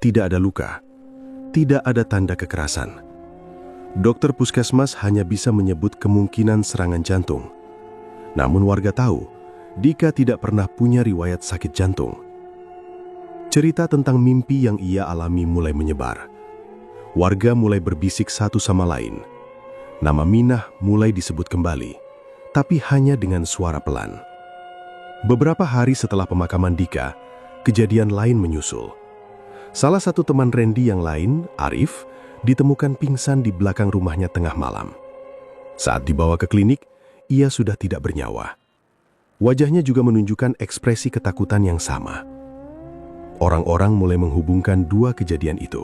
Tidak ada luka. Tidak ada tanda kekerasan. Dokter puskesmas hanya bisa menyebut kemungkinan serangan jantung. Namun warga tahu, Dika tidak pernah punya riwayat sakit jantung. Cerita tentang mimpi yang ia alami mulai menyebar. Warga mulai berbisik satu sama lain. Nama Minah mulai disebut kembali, tapi hanya dengan suara pelan. Beberapa hari setelah pemakaman Dika, kejadian lain menyusul. Salah satu teman Randy yang lain, Arif, ditemukan pingsan di belakang rumahnya tengah malam. Saat dibawa ke klinik, ia sudah tidak bernyawa. Wajahnya juga menunjukkan ekspresi ketakutan yang sama. Orang-orang mulai menghubungkan dua kejadian itu.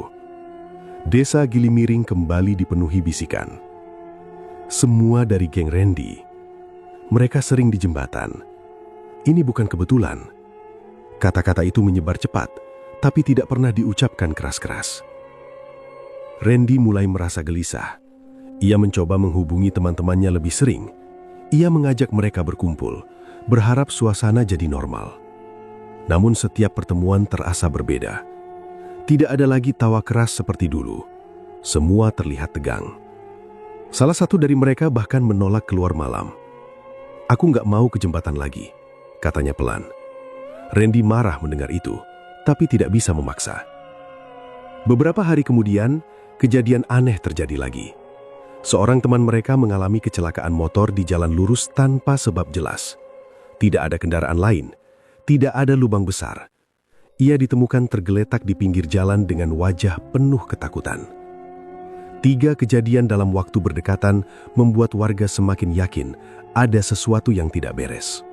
Desa Gilimiring kembali dipenuhi bisikan. Semua dari geng Randy. Mereka sering di jembatan. Ini bukan kebetulan. Kata-kata itu menyebar cepat, tapi tidak pernah diucapkan keras-keras. Randy mulai merasa gelisah. Ia mencoba menghubungi teman-temannya lebih sering. Ia mengajak mereka berkumpul, berharap suasana jadi normal. Namun setiap pertemuan terasa berbeda. Tidak ada lagi tawa keras seperti dulu. Semua terlihat tegang. Salah satu dari mereka bahkan menolak keluar malam. "Aku nggak mau ke jembatan lagi," katanya pelan. Randy marah mendengar itu, tapi tidak bisa memaksa. Beberapa hari kemudian, kejadian aneh terjadi lagi. Seorang teman mereka mengalami kecelakaan motor di jalan lurus tanpa sebab jelas. Tidak ada kendaraan lain. Tidak ada lubang besar. Ia ditemukan tergeletak di pinggir jalan dengan wajah penuh ketakutan. 3 kejadian dalam waktu berdekatan membuat warga semakin yakin ada sesuatu yang tidak beres.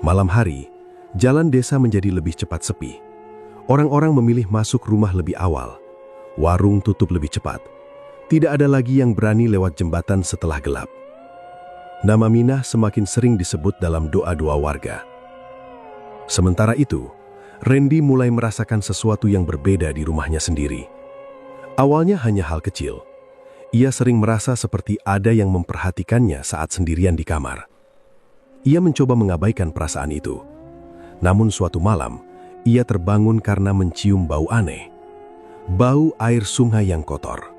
Malam hari, jalan desa menjadi lebih cepat sepi. Orang-orang memilih masuk rumah lebih awal. Warung tutup lebih cepat. Tidak ada lagi yang berani lewat jembatan setelah gelap. Nama Minah semakin sering disebut dalam doa-doa warga. Sementara itu, Randy mulai merasakan sesuatu yang berbeda di rumahnya sendiri. Awalnya hanya hal kecil. Ia sering merasa seperti ada yang memperhatikannya saat sendirian di kamar. Ia mencoba mengabaikan perasaan itu. Namun suatu malam, ia terbangun karena mencium bau aneh. Bau air sungai yang kotor.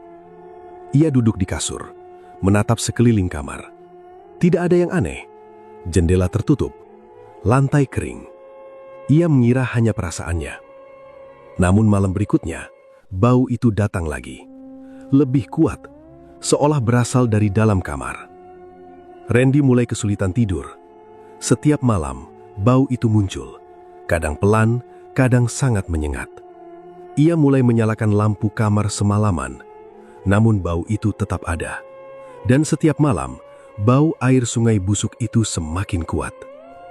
Ia duduk di kasur, menatap sekeliling kamar. Tidak ada yang aneh. Jendela tertutup, lantai kering. Ia mengira hanya perasaannya. Namun malam berikutnya, bau itu datang lagi. Lebih kuat, seolah berasal dari dalam kamar. Randy mulai kesulitan tidur. Setiap malam, bau itu muncul. Kadang pelan, kadang sangat menyengat. Ia mulai menyalakan lampu kamar semalaman, namun bau itu tetap ada. Dan setiap malam, bau air sungai busuk itu semakin kuat.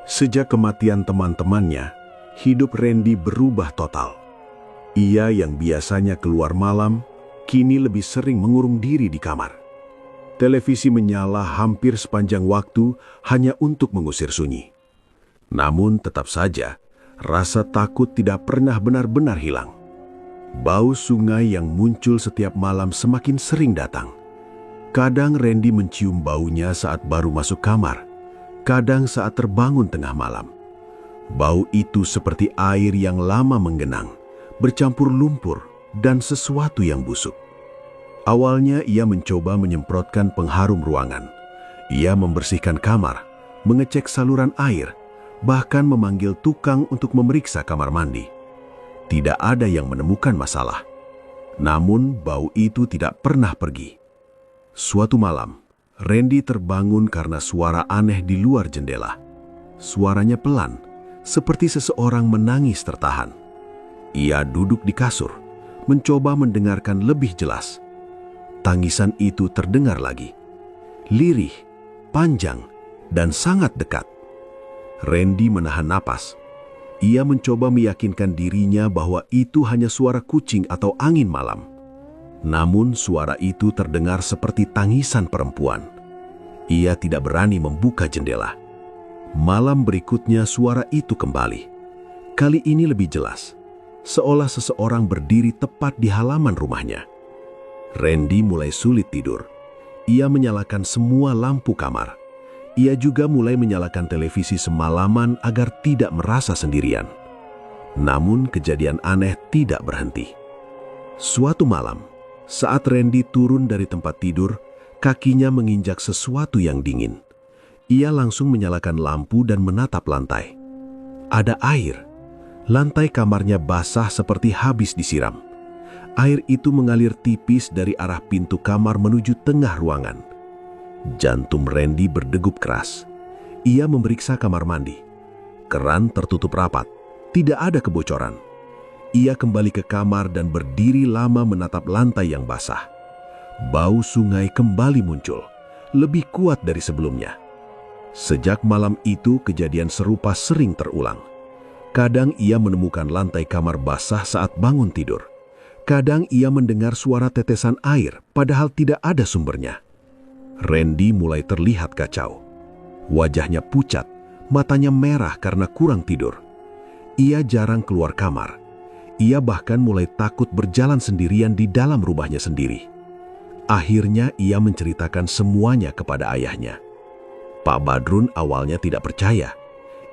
Sejak kematian teman-temannya, hidup Randy berubah total. Ia yang biasanya keluar malam, kini lebih sering mengurung diri di kamar. Televisi menyala hampir sepanjang waktu hanya untuk mengusir sunyi. Namun tetap saja, rasa takut tidak pernah benar-benar hilang. Bau sungai yang muncul setiap malam semakin sering datang. Kadang Randy mencium baunya saat baru masuk kamar, kadang saat terbangun tengah malam. Bau itu seperti air yang lama menggenang, bercampur lumpur dan sesuatu yang busuk. Awalnya ia mencoba menyemprotkan pengharum ruangan. Ia membersihkan kamar, mengecek saluran air, bahkan memanggil tukang untuk memeriksa kamar mandi. Tidak ada yang menemukan masalah. Namun bau itu tidak pernah pergi. Suatu malam, Randy terbangun karena suara aneh di luar jendela. Suaranya pelan, seperti seseorang menangis tertahan. Ia duduk di kasur, mencoba mendengarkan lebih jelas. Tangisan itu terdengar lagi. Lirih, panjang, dan sangat dekat. Randy menahan napas. Ia mencoba meyakinkan dirinya bahwa itu hanya suara kucing atau angin malam. Namun suara itu terdengar seperti tangisan perempuan. Ia tidak berani membuka jendela. Malam berikutnya suara itu kembali. Kali ini lebih jelas, seolah seseorang berdiri tepat di halaman rumahnya. Randy mulai sulit tidur. Ia menyalakan semua lampu kamar. Ia juga mulai menyalakan televisi semalaman agar tidak merasa sendirian. Namun kejadian aneh tidak berhenti. Suatu malam, saat Randy turun dari tempat tidur, kakinya menginjak sesuatu yang dingin. Ia langsung menyalakan lampu dan menatap lantai. Ada air. Lantai kamarnya basah seperti habis disiram. Air itu mengalir tipis dari arah pintu kamar menuju tengah ruangan. Jantung Randy berdegup keras. Ia memeriksa kamar mandi. Keran tertutup rapat, tidak ada kebocoran. Ia kembali ke kamar dan berdiri lama menatap lantai yang basah. Bau sungai kembali muncul, lebih kuat dari sebelumnya. Sejak malam itu kejadian serupa sering terulang. Kadang ia menemukan lantai kamar basah saat bangun tidur. Kadang ia mendengar suara tetesan air, padahal tidak ada sumbernya. Randy mulai terlihat kacau. Wajahnya pucat, matanya merah karena kurang tidur. Ia jarang keluar kamar. Ia bahkan mulai takut berjalan sendirian di dalam rumahnya sendiri. Akhirnya ia menceritakan semuanya kepada ayahnya. Pak Badrun awalnya tidak percaya.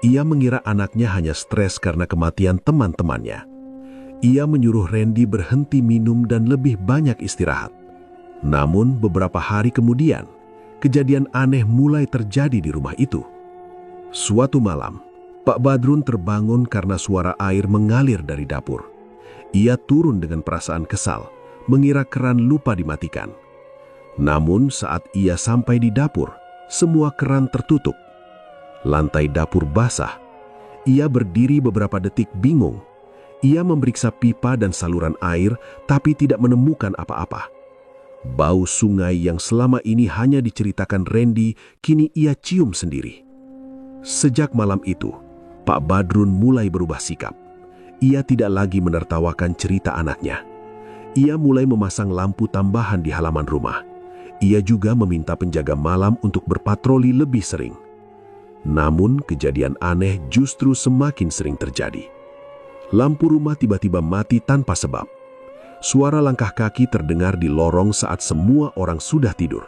Ia mengira anaknya hanya stres karena kematian teman-temannya. Ia menyuruh Randy berhenti minum dan lebih banyak istirahat. Namun beberapa hari kemudian, kejadian aneh mulai terjadi di rumah itu. Suatu malam, Pak Badrun terbangun karena suara air mengalir dari dapur. Ia turun dengan perasaan kesal, mengira keran lupa dimatikan. Namun saat ia sampai di dapur, semua keran tertutup. Lantai dapur basah. Ia berdiri beberapa detik bingung. Ia memeriksa pipa dan saluran air, tapi tidak menemukan apa-apa. Bau sungai yang selama ini hanya diceritakan Randy, kini ia cium sendiri. Sejak malam itu, Pak Badrun mulai berubah sikap. Ia tidak lagi menertawakan cerita anaknya. Ia mulai memasang lampu tambahan di halaman rumah. Ia juga meminta penjaga malam untuk berpatroli lebih sering. Namun kejadian aneh justru semakin sering terjadi. Lampu rumah tiba-tiba mati tanpa sebab. Suara langkah kaki terdengar di lorong saat semua orang sudah tidur.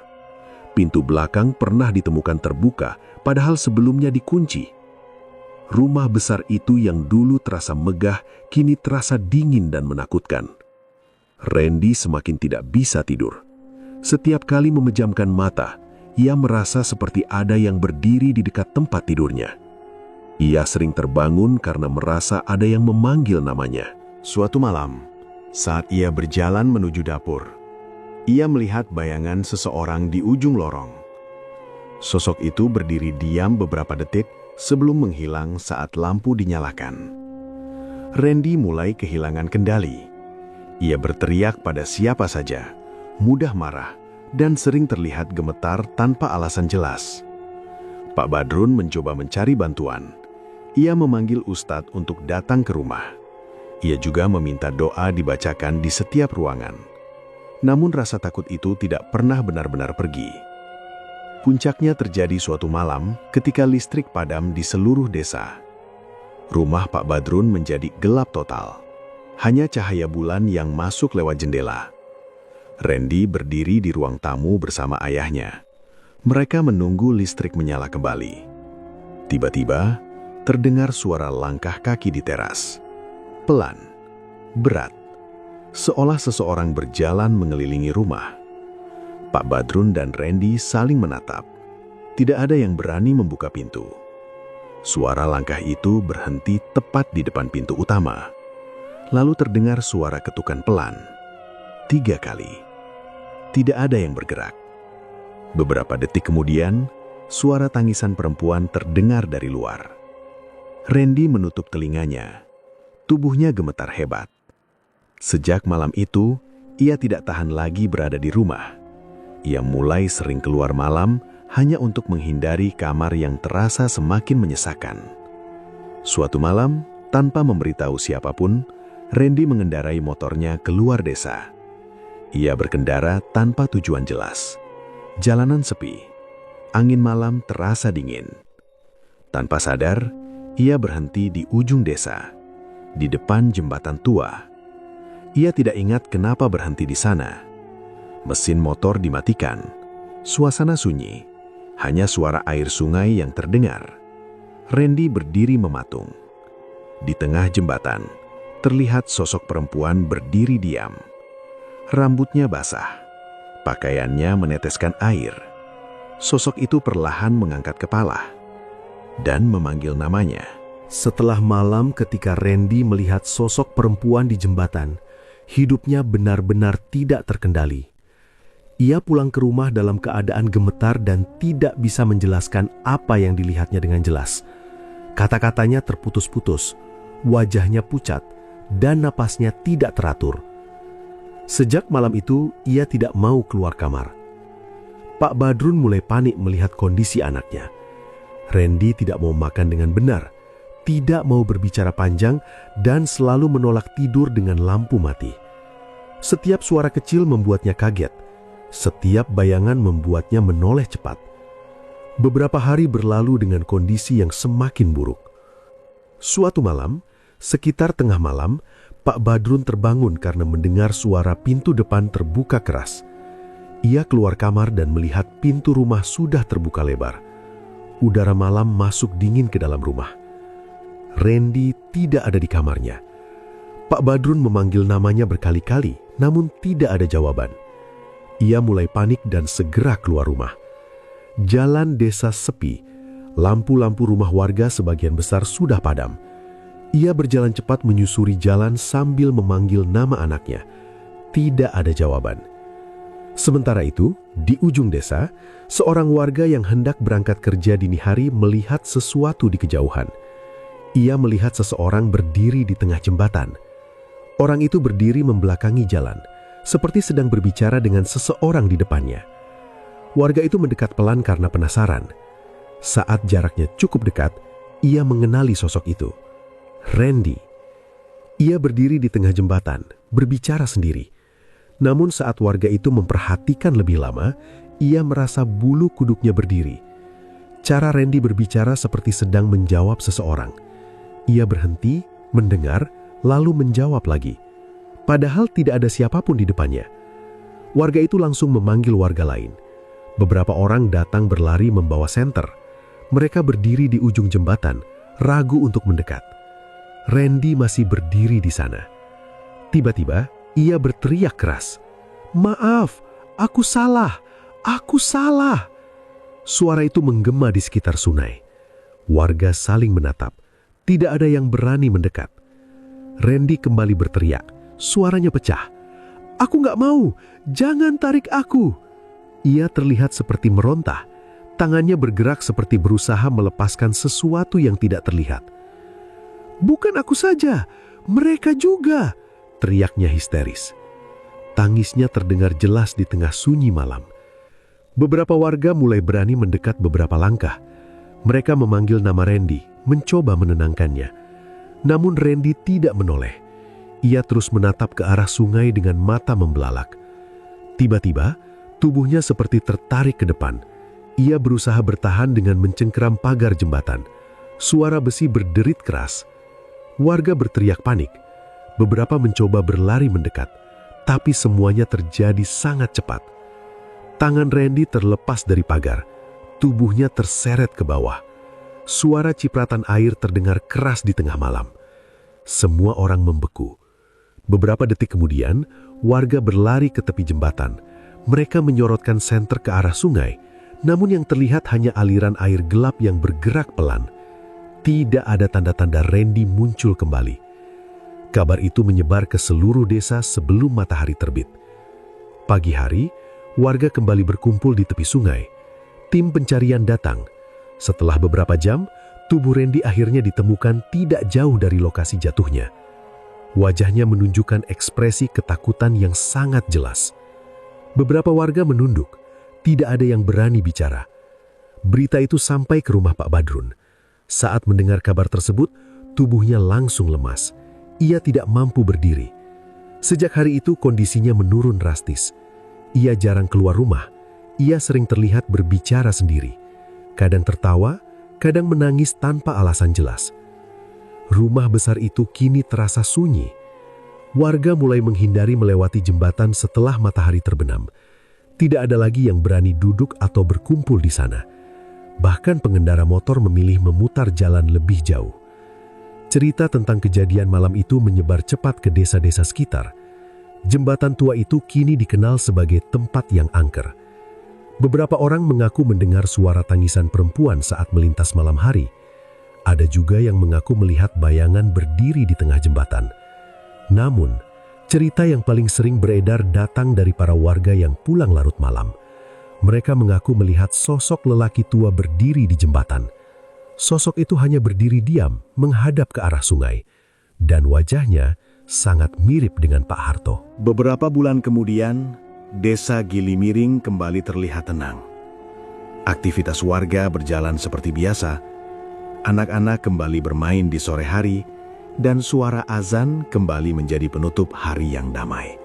Pintu belakang pernah ditemukan terbuka, padahal sebelumnya dikunci. Rumah besar itu yang dulu terasa megah, kini terasa dingin dan menakutkan. Randy semakin tidak bisa tidur. Setiap kali memejamkan mata, ia merasa seperti ada yang berdiri di dekat tempat tidurnya. Ia sering terbangun karena merasa ada yang memanggil namanya. Suatu malam, saat ia berjalan menuju dapur, ia melihat bayangan seseorang di ujung lorong. Sosok itu berdiri diam beberapa detik sebelum menghilang saat lampu dinyalakan. Randy mulai kehilangan kendali. Ia berteriak pada siapa saja, mudah marah, dan sering terlihat gemetar tanpa alasan jelas. Pak Badrun mencoba mencari bantuan. Ia memanggil Ustadz untuk datang ke rumah. Ia juga meminta doa dibacakan di setiap ruangan. Namun rasa takut itu tidak pernah benar-benar pergi. Puncaknya terjadi suatu malam ketika listrik padam di seluruh desa. Rumah Pak Badrun menjadi gelap total. Hanya cahaya bulan yang masuk lewat jendela. Randy berdiri di ruang tamu bersama ayahnya. Mereka menunggu listrik menyala kembali. Tiba-tiba, terdengar suara langkah kaki di teras. Pelan, berat, seolah seseorang berjalan mengelilingi rumah. Pak Badrun dan Randy saling menatap. Tidak ada yang berani membuka pintu. Suara langkah itu berhenti tepat di depan pintu utama. Lalu terdengar suara ketukan pelan. 3 kali. Tidak ada yang bergerak. Beberapa detik kemudian, suara tangisan perempuan terdengar dari luar. Randy menutup telinganya. Tubuhnya gemetar hebat. Sejak malam itu, ia tidak tahan lagi berada di rumah. Ia mulai sering keluar malam hanya untuk menghindari kamar yang terasa semakin menyesakan. Suatu malam, tanpa memberitahu siapapun, Randy mengendarai motornya keluar desa. Ia berkendara tanpa tujuan jelas. Jalanan sepi. Angin malam terasa dingin. Tanpa sadar, ia berhenti di ujung desa, di depan jembatan tua. Ia tidak ingat kenapa berhenti di sana. Mesin motor dimatikan. Suasana sunyi. Hanya suara air sungai yang terdengar. Randy berdiri mematung. Di tengah jembatan, terlihat sosok perempuan berdiri diam. Rambutnya basah. Pakaiannya meneteskan air. Sosok itu perlahan mengangkat kepala dan memanggil namanya. Setelah malam ketika Randy melihat sosok perempuan di jembatan, hidupnya benar-benar tidak terkendali. Ia pulang ke rumah dalam keadaan gemetar dan tidak bisa menjelaskan apa yang dilihatnya dengan jelas. Kata-katanya terputus-putus, wajahnya pucat, dan napasnya tidak teratur. Sejak malam itu, ia tidak mau keluar kamar. Pak Badrun mulai panik melihat kondisi anaknya. Randy tidak mau makan dengan benar, tidak mau berbicara panjang, dan selalu menolak tidur dengan lampu mati. Setiap suara kecil membuatnya kaget. Setiap bayangan membuatnya menoleh cepat. Beberapa hari berlalu dengan kondisi yang semakin buruk. Suatu malam, sekitar tengah malam, Pak Badrun terbangun karena mendengar suara pintu depan terbuka keras. Ia keluar kamar dan melihat pintu rumah sudah terbuka lebar. Udara malam masuk dingin ke dalam rumah. Randy tidak ada di kamarnya. Pak Badrun memanggil namanya berkali-kali, namun tidak ada jawaban. Ia mulai panik dan segera keluar rumah. Jalan desa sepi, lampu-lampu rumah warga sebagian besar sudah padam. Ia berjalan cepat menyusuri jalan sambil memanggil nama anaknya. Tidak ada jawaban. Sementara itu, di ujung desa, seorang warga yang hendak berangkat kerja dini hari melihat sesuatu di kejauhan. Ia melihat seseorang berdiri di tengah jembatan. Orang itu berdiri membelakangi jalan, seperti sedang berbicara dengan seseorang di depannya. Warga itu mendekat pelan karena penasaran. Saat jaraknya cukup dekat, ia mengenali sosok itu. Randy. Ia berdiri di tengah jembatan, berbicara sendiri. Namun saat warga itu memperhatikan lebih lama, ia merasa bulu kuduknya berdiri. Cara Randy berbicara seperti sedang menjawab seseorang. Ia berhenti, mendengar, lalu menjawab lagi. Padahal tidak ada siapapun di depannya. Warga itu langsung memanggil warga lain. Beberapa orang datang berlari membawa senter. Mereka berdiri di ujung jembatan, ragu untuk mendekat. Randy masih berdiri di sana. Tiba-tiba, ia berteriak keras. "Maaf, aku salah! Aku salah!" Suara itu menggema di sekitar sungai. Warga saling menatap. Tidak ada yang berani mendekat. Randy kembali berteriak. Suaranya pecah. "Aku nggak mau! Jangan tarik aku!" Ia terlihat seperti merontah, Tangannya bergerak seperti berusaha melepaskan sesuatu yang tidak terlihat. "Bukan aku saja, mereka juga!" teriaknya histeris. Tangisnya terdengar jelas di tengah sunyi malam. Beberapa warga mulai berani mendekat beberapa langkah. Mereka memanggil nama Randy, mencoba menenangkannya. Namun Randy tidak menoleh. Ia terus menatap ke arah sungai dengan mata membelalak. Tiba-tiba, tubuhnya seperti tertarik ke depan. Ia berusaha bertahan dengan mencengkeram pagar jembatan. Suara besi berderit keras. Warga berteriak panik. Beberapa mencoba berlari mendekat, tapi semuanya terjadi sangat cepat. Tangan Randy terlepas dari pagar. Tubuhnya terseret ke bawah. Suara cipratan air terdengar keras di tengah malam. Semua orang membeku. Beberapa detik kemudian, warga berlari ke tepi jembatan. Mereka menyorotkan senter ke arah sungai, namun yang terlihat hanya aliran air gelap yang bergerak pelan. Tidak ada tanda-tanda Randy muncul kembali. Kabar itu menyebar ke seluruh desa sebelum matahari terbit. Pagi hari, warga kembali berkumpul di tepi sungai. Tim pencarian datang. Setelah beberapa jam, tubuh Randy akhirnya ditemukan tidak jauh dari lokasi jatuhnya. Wajahnya menunjukkan ekspresi ketakutan yang sangat jelas. Beberapa warga menunduk. Tidak ada yang berani bicara. Berita itu sampai ke rumah Pak Badrun. Saat mendengar kabar tersebut, tubuhnya langsung lemas. Ia tidak mampu berdiri. Sejak hari itu kondisinya menurun drastis. Ia jarang keluar rumah. Ia sering terlihat berbicara sendiri. Kadang tertawa, kadang menangis tanpa alasan jelas. Rumah besar itu kini terasa sunyi. Warga mulai menghindari melewati jembatan setelah matahari terbenam. Tidak ada lagi yang berani duduk atau berkumpul di sana. Bahkan pengendara motor memilih memutar jalan lebih jauh. Cerita tentang kejadian malam itu menyebar cepat ke desa-desa sekitar. Jembatan tua itu kini dikenal sebagai tempat yang angker. Beberapa orang mengaku mendengar suara tangisan perempuan saat melintas malam hari. Ada juga yang mengaku melihat bayangan berdiri di tengah jembatan. Namun, cerita yang paling sering beredar datang dari para warga yang pulang larut malam. Mereka mengaku melihat sosok lelaki tua berdiri di jembatan. Sosok itu hanya berdiri diam menghadap ke arah sungai. Dan wajahnya sangat mirip dengan Pak Harto. Beberapa bulan kemudian, desa Gilimiring kembali terlihat tenang. Aktivitas warga berjalan seperti biasa. Anak-anak kembali bermain di sore hari, dan suara azan kembali menjadi penutup hari yang damai.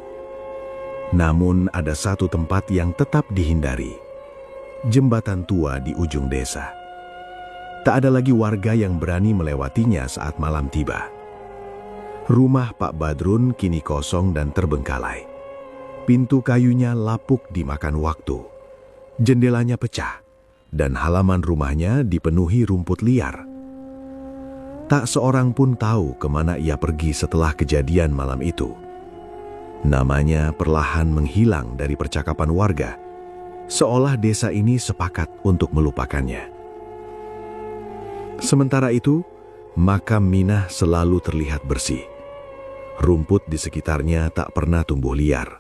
Namun ada satu tempat yang tetap dihindari. Jembatan tua di ujung desa. Tak ada lagi warga yang berani melewatinya saat malam tiba. Rumah Pak Badrun kini kosong dan terbengkalai. Pintu kayunya lapuk dimakan waktu. Jendelanya pecah, dan halaman rumahnya dipenuhi rumput liar. Tak seorang pun tahu kemana ia pergi setelah kejadian malam itu. Namanya perlahan menghilang dari percakapan warga, seolah desa ini sepakat untuk melupakannya. Sementara itu, makam Minah selalu terlihat bersih. Rumput di sekitarnya tak pernah tumbuh liar.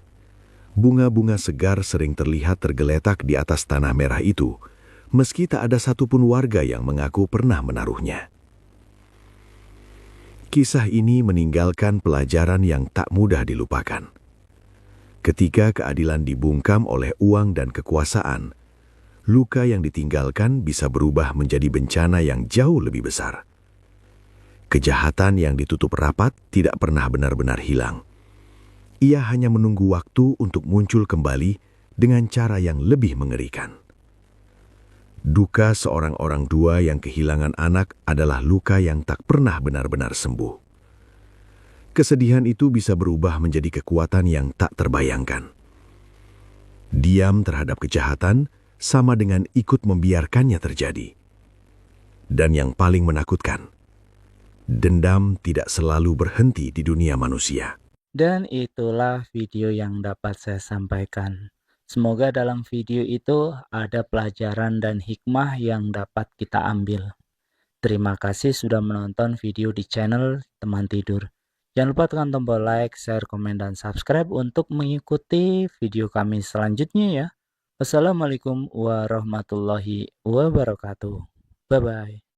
Bunga-bunga segar sering terlihat tergeletak di atas tanah merah itu, meski tak ada satupun warga yang mengaku pernah menaruhnya. Kisah ini meninggalkan pelajaran yang tak mudah dilupakan. Ketika keadilan dibungkam oleh uang dan kekuasaan, luka yang ditinggalkan bisa berubah menjadi bencana yang jauh lebih besar. Kejahatan yang ditutup rapat tidak pernah benar-benar hilang. Ia hanya menunggu waktu untuk muncul kembali dengan cara yang lebih mengerikan. Duka seorang orang tua yang kehilangan anak adalah luka yang tak pernah benar-benar sembuh. Kesedihan itu bisa berubah menjadi kekuatan yang tak terbayangkan. Diam terhadap kejahatan sama dengan ikut membiarkannya terjadi. Dan yang paling menakutkan, dendam tidak selalu berhenti di dunia manusia. Dan itulah video yang dapat saya sampaikan. Semoga dalam video itu ada pelajaran dan hikmah yang dapat kita ambil. Terima kasih sudah menonton video di channel Teman Tidur. Jangan lupa tekan tombol like, share, komen, dan subscribe untuk mengikuti video kami selanjutnya ya. Wassalamualaikum warahmatullahi wabarakatuh. Bye bye.